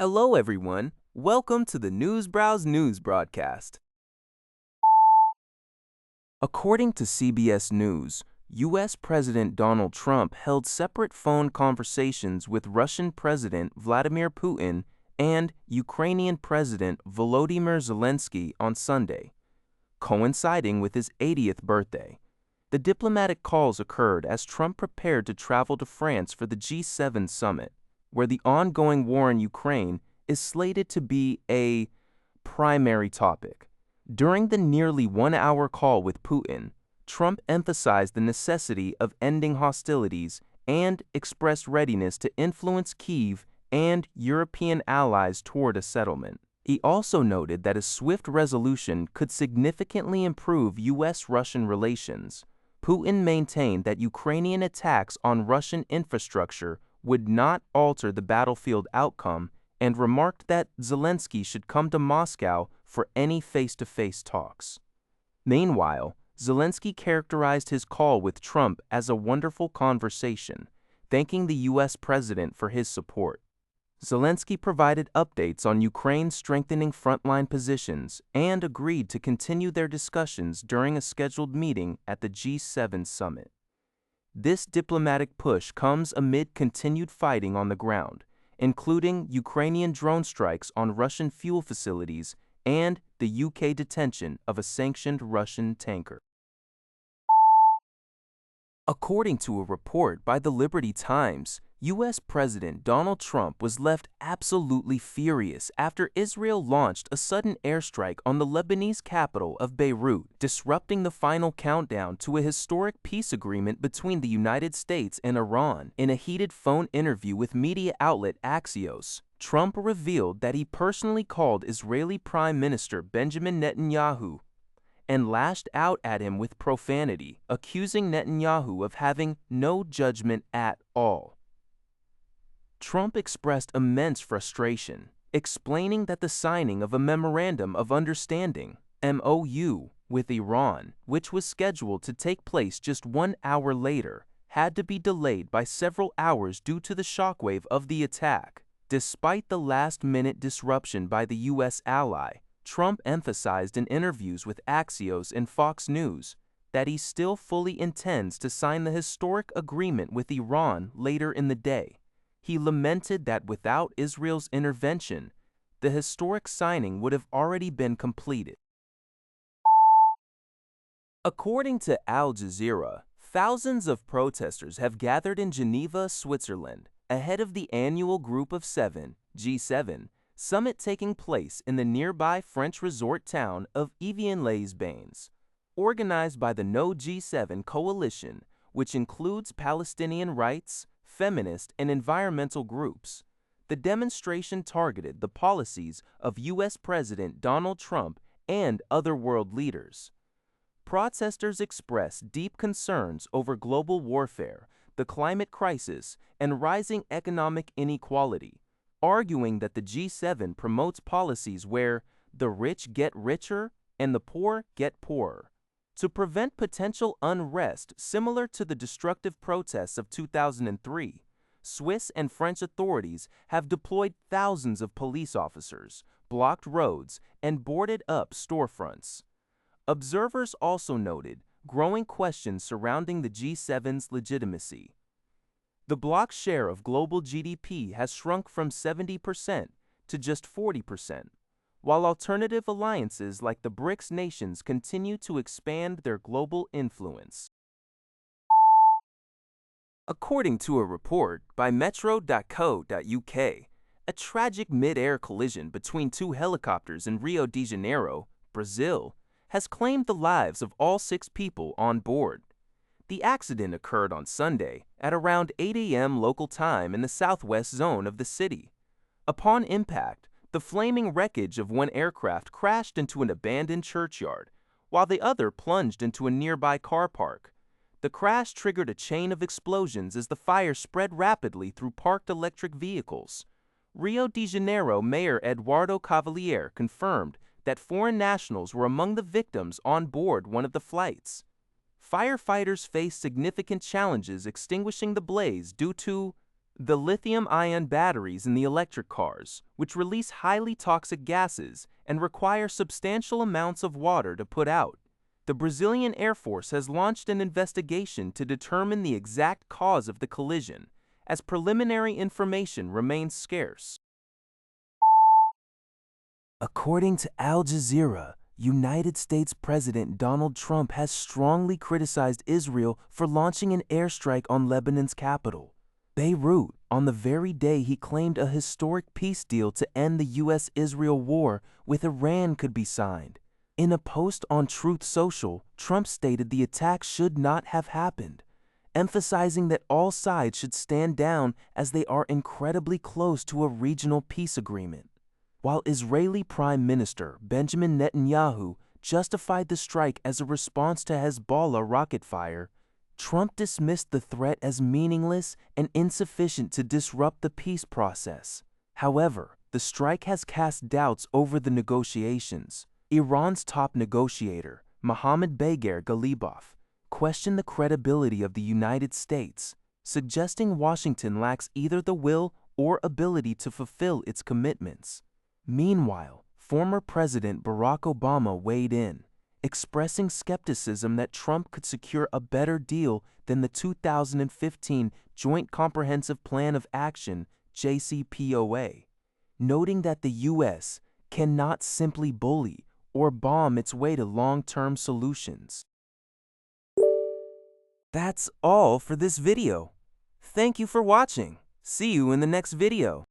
Hello, everyone. Welcome to the Newsbrowse News broadcast. According to CBS News, U.S. President Donald Trump held separate phone conversations with Russian President Vladimir Putin and Ukrainian President Volodymyr Zelenskyy on Sunday, coinciding with his 80th birthday. The diplomatic calls occurred as Trump prepared to travel to France for the G7 summit, where the ongoing war in Ukraine is slated to be a primary topic. During the nearly one-hour call with Putin, Trump emphasized the necessity of ending hostilities and expressed readiness to influence Kyiv and European allies toward a settlement. He also noted that a swift resolution could significantly improve U.S.-Russian relations. Putin maintained that Ukrainian attacks on Russian infrastructure would not alter the battlefield outcome and remarked that Zelenskyy should come to Moscow for any face-to-face talks. Meanwhile, Zelenskyy characterized his call with Trump as a wonderful conversation, thanking the U.S. president for his support. Zelenskyy provided updates on Ukraine's strengthening frontline positions and agreed to continue their discussions during a scheduled meeting at the G7 summit. This diplomatic push comes amid continued fighting on the ground, including Ukrainian drone strikes on Russian fuel facilities and the UK detention of a sanctioned Russian tanker. According to a report by the Liberty Times, U.S. President Donald Trump was left absolutely furious after Israel launched a sudden airstrike on the Lebanese capital of Beirut, disrupting the final countdown to a historic peace agreement between the United States and Iran. In a heated phone interview with media outlet Axios, Trump revealed that he personally called Israeli Prime Minister Benjamin Netanyahu and lashed out at him with profanity, accusing Netanyahu of having no judgment at all. Trump expressed immense frustration, explaining that the signing of a Memorandum of Understanding, MOU, with Iran, which was scheduled to take place just 1 hour later, had to be delayed by several hours due to the shockwave of the attack. Despite the last-minute disruption by the U.S. ally, Trump emphasized in interviews with Axios and Fox News that he still fully intends to sign the historic agreement with Iran later in the day. He lamented that without Israel's intervention, the historic signing would have already been completed. According to Al Jazeera, thousands of protesters have gathered in Geneva, Switzerland, ahead of the annual Group of Seven, G7, summit taking place in the nearby French resort town of Evian-les-Bains. Organized by the No G7 coalition, which includes Palestinian rights, feminist, and environmental groups, the demonstration targeted the policies of U.S. President Donald Trump and other world leaders. Protesters expressed deep concerns over global warfare, the climate crisis, and rising economic inequality, arguing that the G7 promotes policies where the rich get richer and the poor get poorer. To prevent potential unrest similar to the destructive protests of 2003, Swiss and French authorities have deployed thousands of police officers, blocked roads, and boarded up storefronts. Observers also noted growing questions surrounding the G7's legitimacy. The bloc's share of global GDP has shrunk from 70% to just 40%, while alternative alliances like the BRICS nations continue to expand their global influence. According to a report by Metro.co.uk, a tragic mid-air collision between two helicopters in Rio de Janeiro, Brazil, has claimed the lives of all 6 people on board. The accident occurred on Sunday at around 8 a.m. local time in the southwest zone of the city. Upon impact, the flaming wreckage of one aircraft crashed into an abandoned churchyard, while the other plunged into a nearby car park. The crash triggered a chain of explosions as the fire spread rapidly through parked electric vehicles. Rio de Janeiro Mayor Eduardo Cavalier confirmed that foreign nationals were among the victims on board one of the flights. Firefighters faced significant challenges extinguishing the blaze due to The lithium-ion batteries in the electric cars, which release highly toxic gases and require substantial amounts of water to put out. The Brazilian Air Force has launched an investigation to determine the exact cause of the collision, as preliminary information remains scarce. According to Al Jazeera, United States President Donald Trump has strongly criticized Israel for launching an airstrike on Lebanon's capital, Beirut, on the very day he claimed a historic peace deal to end the U.S.-Israel war with Iran could be signed. In a post on Truth Social, Trump stated the attack should not have happened, emphasizing that all sides should stand down as they are incredibly close to a regional peace agreement. While Israeli Prime Minister Benjamin Netanyahu justified the strike as a response to Hezbollah rocket fire, Trump dismissed the threat as meaningless and insufficient to disrupt the peace process. However, the strike has cast doubts over the negotiations. Iran's top negotiator, Mohammad Bagher Ghalibaf, questioned the credibility of the United States, suggesting Washington lacks either the will or ability to fulfill its commitments. Meanwhile, former President Barack Obama weighed in, expressing skepticism that Trump could secure a better deal than the 2015 Joint Comprehensive Plan of Action, JCPOA, noting that the U.S. cannot simply bully or bomb its way to long-term solutions. That's all for this video. Thank you for watching. See you in the next video.